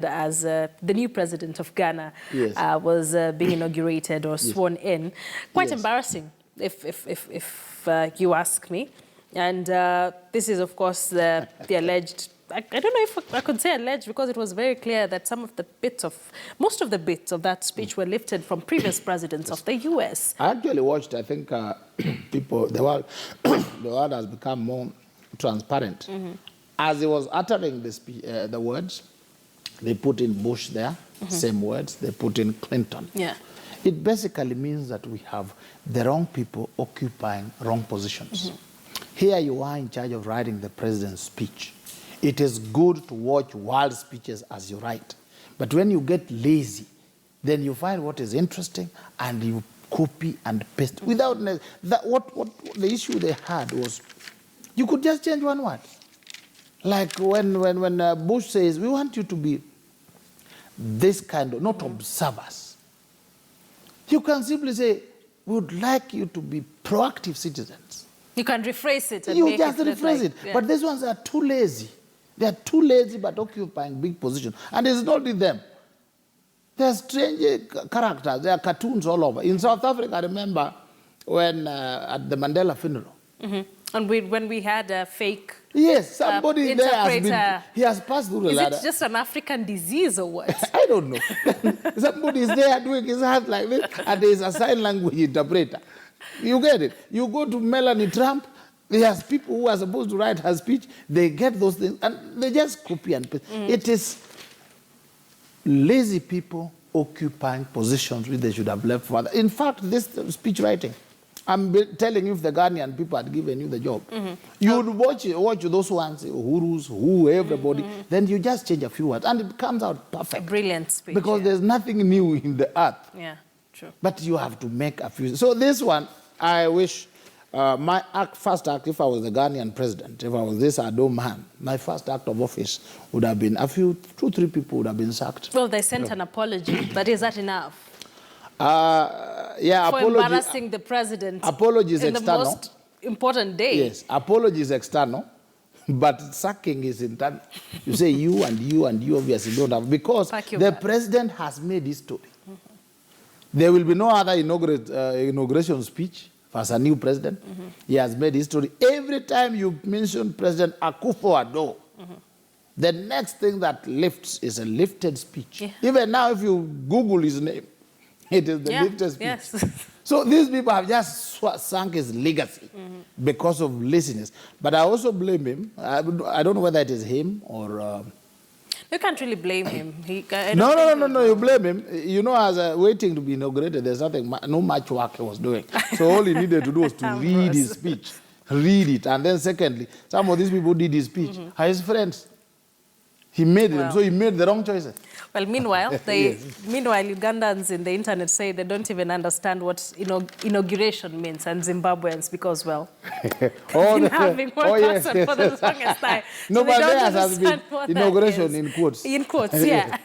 as the new president of Ghana Yes. was being inaugurated or sworn in. Quite Yes. embarrassing, if you ask me. And this is, of course, the alleged... I don't know if I could say alleged, because it was very clear that most of the bits of that speech were lifted from previous presidents of the U.S. I actually watched, I think, the world has become more transparent. As he was uttering the words, they put in Bush there, same words, they put in Clinton. Yeah. It basically means that we have the wrong people occupying wrong positions. Here you are in charge of writing the president's speech. It is good to watch wild speeches as you write. But when you get lazy, then you find what is interesting and you copy and paste. Without what the issue they had was, you could just change one word. Like when Bush says, we want you to be this kind of, not observers. You can simply say, we would like you to be proactive citizens. You can rephrase it and you make just it look rephrase like, it. yeah. But these ones are too lazy. They are too lazy but occupying big positions. And it's not with them. They are strange characters. There are cartoons all over. In South Africa, I remember when at the Mandela funeral. And when we had a fake yes, somebody there interpreter. he has passed through the ladder. Is it just an African disease or what? I don't know. Somebody is there doing his hands like this, and there is a sign language interpreter. You get it? You go to Melanie Trump, there's people who are supposed to write her speech, they get those things, and they just copy and paste. It is lazy people occupying positions which they should have left for others. In fact, this speech writing, I'm telling you, if the Ghanaian people had given you the job, you would watch those ones, Uhurus, everybody, then you just change a few words, and it comes out perfect. A brilliant speech. Because there's nothing new in the earth. Yeah, true. But you have to make a few. So this one, I wish my first act, if I was the Ghanaian president, if I was this Ado man, my first act of office would have been 2, 3 people would have been sacked. Well, they sent an apology, but is that enough? Yeah, for apology, embarrassing the president apology is in external. the most important day. Yes, apology is external, but sacking is internal. You say you and you and you obviously don't have, because the president has made history. There will be no other inauguration speech as a new president. He has made history. Every time you mention President Akufo-Addo, the next thing that lifts is a lifted speech. Yeah. Even now, if you Google his name, it is the lifted speech. Yes. So these people have just sunk his legacy because of laziness. But I also blame him. I don't know whether it is him or... You can't really blame him. No, you blame him. You know, as waiting to be inaugurated, there's no much work he was doing. So all he needed to do was to read his speech. Read it. And then secondly, some of these people did his speech are his friends. He made them, so he made the wrong choices. Well, meanwhile, meanwhile, Ugandans in the internet say they don't even understand what inauguration means, and Zimbabweans, because, well, been having one person for the longest time. No, so but there has been inauguration in quotes. In quotes, yeah.